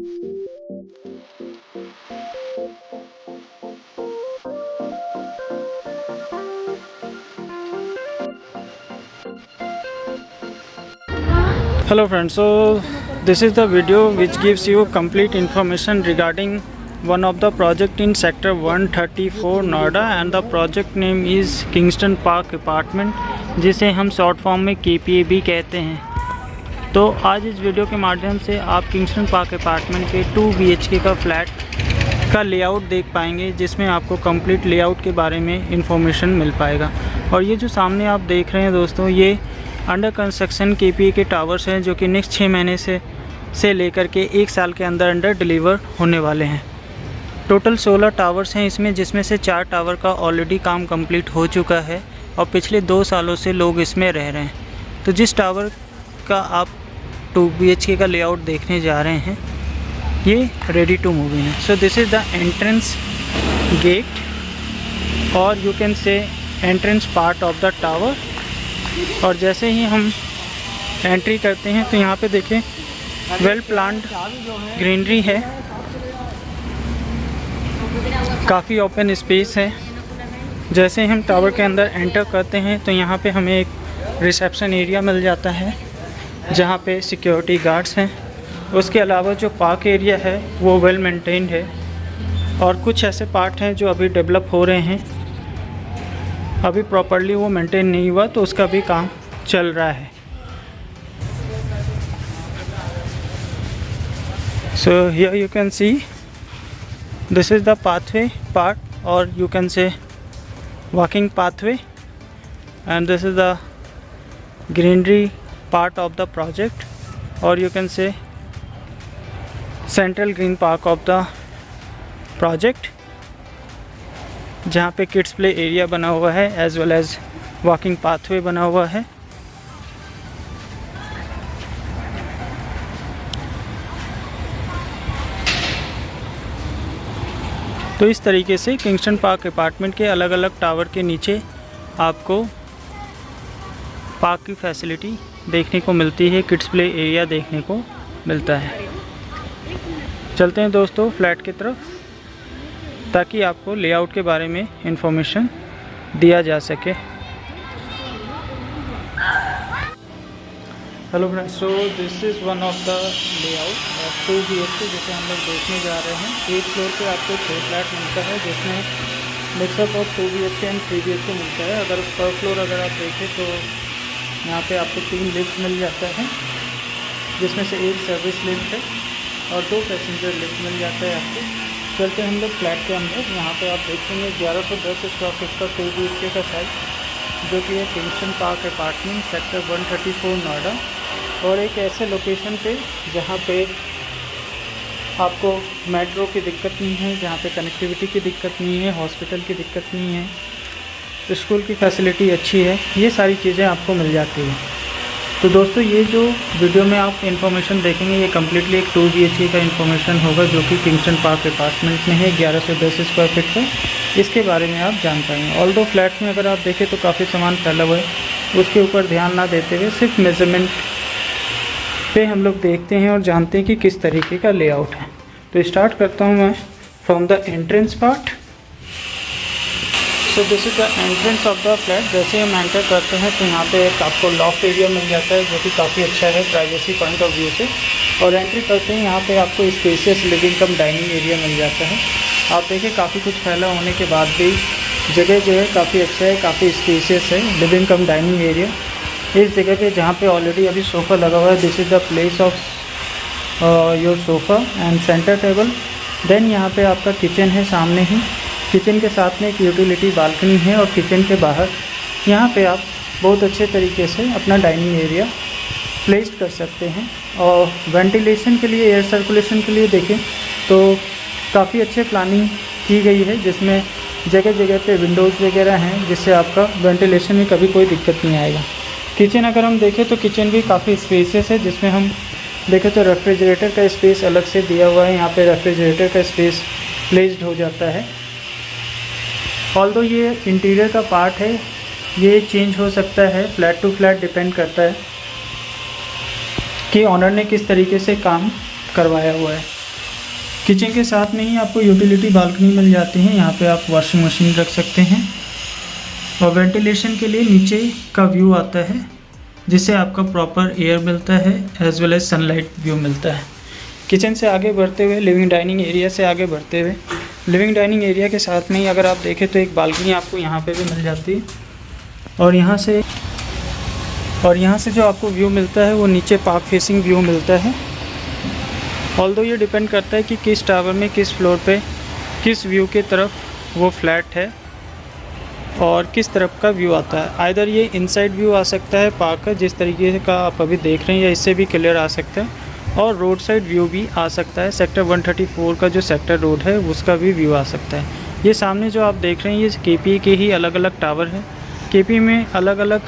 Hello friends, so this is the video which gives you complete information regarding one of the project in sector 134 Noida, and the project name is Kingston Park Apartment, जिसे हम short form में KPA भी कहते हैं। तो आज इस video के माध्यम से आप किंगस्टन पार्क अपार्टमेंट के 2 BHK का फ्लैट का लेआउट देख पाएंगे, जिसमें आपको कंप्लीट लेआउट के बारे में इंफॉर्मेशन मिल पाएगा। और ये जो सामने आप देख रहे हैं दोस्तों, ये अंडर कंस्ट्रक्शन KPA के टावर्स हैं, जो कि नेक्स्ट 6 महीने से लेकर के 1 साल के अंदर डिलीवर होने वाले हैं। टोटल 16 टावर्स हैं इसमें, जिसमें से 4 टावर का ऑलरेडी काम कंप्लीट हो चुका है और पिछले 2 सालों से लोग इसमें रह रहे हैं। तो जिस टावर का आप 2 BHK का लेआउट देखने जा रहे हैं, ये रेडी टू मूव इन है। So this is the entrance gate और you can say entrance part of the tower. और जैसे ही हम एंट्री करते हैं तो यहाँ पे देखें वेल प्लान्ड ग्रीनरी है, काफ़ी ओपन स्पेस है। जैसे ही हम टावर के अंदर एंटर करते हैं तो यहाँ पे हमें एक रिसेप्शन एरिया मिल जाता है, जहाँ पे सिक्योरिटी गार्ड्स हैं। उसके अलावा जो पार्क एरिया है वो वेल मेंटेन्ड है, और कुछ ऐसे पार्ट हैं जो अभी डेवलप हो रहे हैं, अभी प्रॉपरली वो मेंटेन नहीं हुआ, तो उसका भी काम चल रहा है। So here you can see this is the pathway part, और you can say walking pathway, and this is the greenery part of the project, or you can say central green park of the project, जहाँ पे kids play area बना हुआ है as well as walking pathway बना हुआ है। तो इस तरीके से किंगस्टन पार्क अपार्टमेंट के अलग अलग टावर के नीचे आपको पार्क की फैसिलिटी देखने को मिलती है, किड्स प्ले एरिया देखने को मिलता है। चलते हैं दोस्तों फ्लैट की तरफ, ताकि आपको लेआउट के बारे में इंफॉर्मेशन दिया जा सके। Hello friends, so this is one of the layout of 2 BHK जिसे हम लोग देखने जा रहे हैं। 1 फ्लोर पे आपको 6 फ्लैट मिलता है, जिसमें mix up of 2 BHK and 3 BHK मिलता है। अगर पर फ्लोर अगर आप देखें तो यहाँ पे आपको 3 लिफ्ट मिल जाता है, जिसमें से 1 सर्विस लिफ्ट है और 2 पैसेंजर लिफ्ट मिल जाता है आपको। चलते हैं हम लोग फ्लैट के अंदर। यहाँ पे आप देखेंगे 1110 स्क्वायर फीट का 2 BHK का साइज, जो कि है Kingston park apartment sector 134 Noida, और एक ऐसे लोकेशन पे जहाँ पे आपको मेट्रो की दिक्कत नहीं है, जहाँ पे कनेक्टिविटी की दिक्कत नहीं है, हॉस्पिटल की दिक्कत नहीं है, स्कूल की फैसिलिटी अच्छी है, ये सारी चीज़ें आपको मिल जाती हैं। तो दोस्तों, ये जो वीडियो में आप इन्फॉर्मेशन देखेंगे, ये कम्प्लीटली एक 2 BHK का इन्फॉर्मेशन होगा, जो कि किंगस्टन पार्क अपार्टमेंट में है, 1110 स्क्वायर फीट का। इसके बारे में आप जान पाएंगे। ऑल्दो फ्लैट्स में अगर आप देखें तो काफ़ी सामान फैला हुआ है, उसके ऊपर ध्यान ना देते हुए सिर्फ मेजरमेंट पे हम लोग देखते हैं और जानते हैं कि किस तरीके का लेआउट है। तो स्टार्ट करता हूँ मैं from the entrance part. So this is the entrance of the flat. जैसे हम एंटर करते हैं तो यहाँ पे एक आपको लॉफ्ट एरिया मिल जाता है, जो कि काफ़ी अच्छा है प्राइवेसी पॉइंट ऑफ व्यू से। और एंट्री करते हैं यहाँ पे आपको spacious living cum dining area मिल जाता है। आप देखिए काफ़ी कुछ फैला होने के बाद भी जगह जो है काफ़ी अच्छा है, काफ़ी स्पेशियस है लिविंग कम डाइनिंग एरिया। इस जगह पे जहाँ पे ऑलरेडी अभी सोफ़ा लगा हुआ है, this is the place of your sofa and centre table. Then यहाँ पे आपका किचन है सामने ही, किचन के साथ में एक यूटिलिटी बालकनी है, और किचन के बाहर यहाँ पे आप बहुत अच्छे तरीके से अपना डाइनिंग एरिया प्लेस कर सकते हैं। और वेंटिलेशन के लिए, एयर सर्कुलेशन के लिए देखें तो काफ़ी अच्छे प्लानिंग की गई है, जिसमें जगह जगह पे विंडोज़ वगैरह हैं, जिससे आपका वेंटिलेशन में कभी कोई दिक्कत नहीं आएगा। किचन अगर हम देखें तो किचन भी काफ़ी स्पेसियस है, जिसमें हम देखें तो रेफ्रिजरेटर का स्पेस अलग से दिया हुआ है। यहाँ पे रेफ्रिजरेटर का स्पेस प्लेस्ड हो जाता है। ऑल्दो ये इंटीरियर का पार्ट है, ये चेंज हो सकता है, फ्लैट टू फ्लैट डिपेंड करता है कि ऑनर ने किस तरीके से काम करवाया हुआ है। किचन के साथ में ही आपको यूटिलिटी बालकनी मिल जाती है। यहाँ पे आप वॉशिंग मशीन रख सकते हैं और वेंटिलेशन के लिए नीचे का व्यू आता है, जिससे आपका प्रॉपर एयर मिलता है as well as sunlight view मिलता है। किचन से आगे बढ़ते हुए लिविंग डाइनिंग एरिया से आगे बढ़ते हुए लिविंग डाइनिंग एरिया के साथ में ही अगर आप देखें तो एक बालकनी आपको यहाँ पे भी मिल जाती है और यहाँ से जो आपको व्यू मिलता है वो नीचे पार्क फेसिंग व्यू मिलता है। ऑल्दो ये डिपेंड करता है कि किस टावर में किस फ्लोर पे किस व्यू के तरफ वो फ्लैट है और किस तरफ का व्यू आता है। आइदर ये इनसाइड व्यू आ सकता है पार्क का, जिस तरीके का आप अभी देख रहे हैं, या इससे भी क्लियर आ सकता है, और रोड साइड व्यू भी आ सकता है। सेक्टर 134 का जो सेक्टर रोड है उसका भी व्यू आ सकता है। ये सामने जो आप देख रहे हैं ये KPE के ही अलग अलग टावर है। KPE में अलग अलग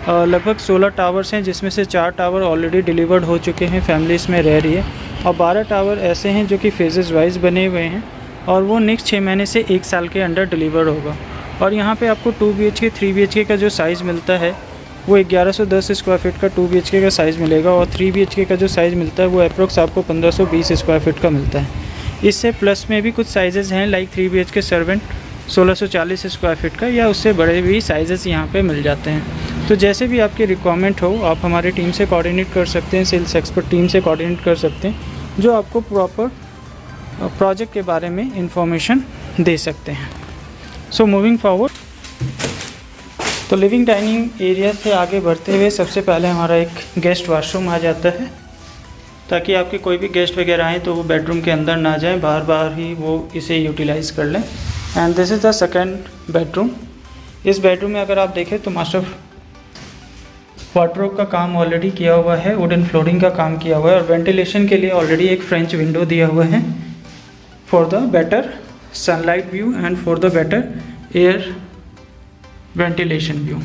लगभग 16 टावर्स हैं, जिसमें से 4 टावर ऑलरेडी डिलीवर्ड हो चुके हैं, फैमिली इसमें रह रही है, और 12 टावर ऐसे हैं जो कि फेजेस वाइज बने हुए हैं और वो नेक्स्ट 6 महीने से 1 साल के अंदर डिलीवर होगा। और यहाँ पे आपको 2 BHK 3 BHK का जो साइज़ मिलता है वो 1110 स्क्वायर फीट का 2 BHK का साइज़ मिलेगा और 3 BHK का जो साइज़ मिलता है वो अप्रोक्स आपको 1520 स्क्वायर फीट का मिलता है। इससे प्लस में भी कुछ साइजेज़ हैं like 3 BHK servant 1640 square feet का, या उससे बड़े भी साइजेस यहाँ पे मिल जाते हैं। तो जैसे भी आपकी रिक्वायरमेंट हो आप हमारे टीम से कोऑर्डिनेट कर सकते हैं, सेल्स एक्सपर्ट टीम से कोऑर्डिनेट कर सकते हैं, जो आपको प्रॉपर प्रोजेक्ट के बारे में इंफॉर्मेशन दे सकते हैं। सो मूविंग फॉरवर्ड, तो लिविंग डाइनिंग एरिया से आगे बढ़ते हुए सबसे पहले हमारा एक गेस्ट वॉशरूम आ जाता है, ताकि आपके कोई भी गेस्ट वगैरह आएँ तो वो बेडरूम के अंदर ना जाएं, बाहर बाहर ही वो इसे यूटिलाइज़ कर लें। And this is the second bedroom. इस बेडरूम में अगर आप देखें तो मास्टर वार्डरोब का काम ऑलरेडी किया हुआ है, वुडन फ्लोरिंग का काम किया हुआ है, और वेंटिलेशन के लिए ऑलरेडी एक फ्रेंच विंडो दिया हुआ है for the better sunlight view and for the better air ventilation view.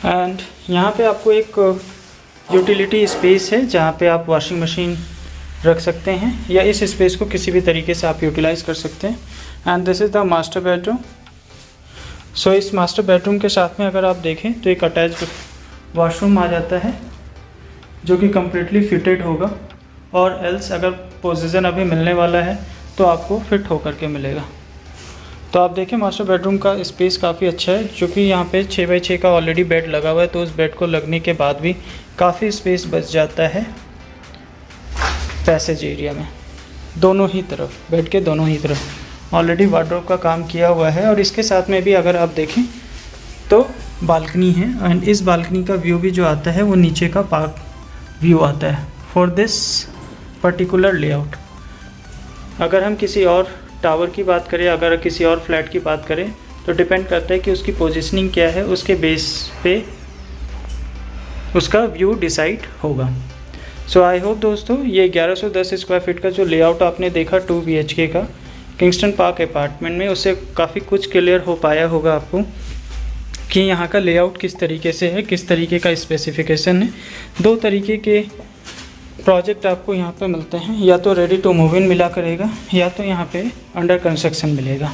And यहाँ पे आपको एक यूटिलिटी स्पेस है जहाँ पे आप वॉशिंग मशीन रख सकते हैं, या इस स्पेस को किसी भी तरीके से आप यूटिलाइज़ कर सकते हैं। And this is the master bedroom. सो इस मास्टर बेडरूम के साथ में अगर आप देखें तो एक अटैच वॉशरूम आ जाता है जो कि कम्प्लीटली फिटेड होगा, और एल्स अगर पोजीशन अभी मिलने वाला है तो आपको फिट होकर के मिलेगा। तो आप देखें मास्टर बेडरूम का स्पेस काफ़ी अच्छा है, क्योंकि यहाँ पे 6x6 का ऑलरेडी बेड लगा हुआ है, तो उस बेड को लगने के बाद भी काफ़ी स्पेस बच जाता है पैसेज एरिया में। दोनों ही तरफ, बेड के दोनों ही तरफ ऑलरेडी वार्डरोब का काम किया हुआ है। और इसके साथ में भी अगर आप देखें तो बालकनी है, एंड इस बालकनी का व्यू भी जो आता है वो नीचे का पार्क व्यू आता है फॉर दिस पर्टिकुलर लेआउट। अगर हम किसी और टावर की बात करें, अगर किसी और फ्लैट की बात करें, तो डिपेंड करता है कि उसकी पोजीशनिंग क्या है, उसके बेस पे उसका व्यू डिसाइड होगा। सो आई होप दोस्तों ये 1110 स्क्वायर फीट का जो लेआउट आपने देखा 2 BHK का किंगस्टन पार्क अपार्टमेंट में, उससे काफ़ी कुछ क्लियर हो पाया होगा आपको कि यहाँ का लेआउट किस तरीके से है, किस तरीके का स्पेसिफिकेशन है। 2 तरीके के प्रोजेक्ट आपको यहाँ पे मिलते हैं, या तो रेडी टू मूव इन मिला करेगा, या तो यहाँ पे अंडर कंस्ट्रक्शन मिलेगा।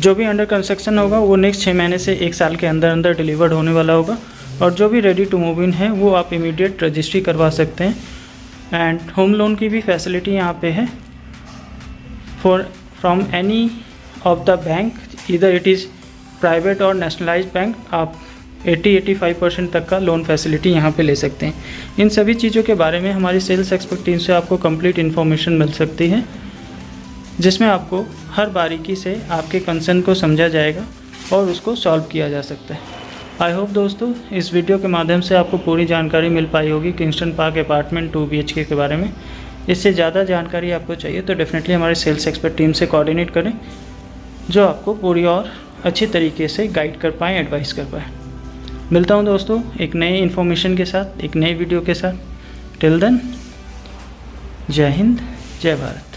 जो भी अंडर कंस्ट्रक्शन होगा वो नेक्स्ट 6 महीने से 1 साल के अंदर अंदर डिलीवर्ड होने वाला होगा, और जो भी रेडी टू मूव इन है वो आप इमीडिएट रजिस्ट्री करवा सकते हैं। एंड होम लोन की भी फैसिलिटी यहाँ पे है from any of the bank, इधर इट इज़ प्राइवेट और नेशनलाइज्ड बैंक। आप 80-85% तक का लोन फैसिलिटी यहाँ पे ले सकते हैं। इन सभी चीज़ों के बारे में हमारी सेल्स एक्सपर्ट टीम से आपको कंप्लीट इन्फॉर्मेशन मिल सकती है, जिसमें आपको हर बारीकी से आपके कंसर्न को समझा जाएगा और उसको सॉल्व किया जा सकता है। आई होप दोस्तों इस वीडियो के माध्यम से आपको पूरी जानकारी मिल पाई होगी किंगस्टन पार्क अपार्टमेंट 2 BHK के बारे में। इससे ज़्यादा जानकारी आपको चाहिए तो डेफिनेटली हमारे सेल्स एक्सपर्ट टीम से कोऑर्डिनेट करें, जो आपको पूरी और अच्छी तरीके से गाइड कर पाएँ, एडवाइस कर पाएँ। मिलता हूँ दोस्तों एक नए इन्फॉर्मेशन के साथ, एक नए वीडियो के साथ। टिल देन, जय हिंद, जय भारत।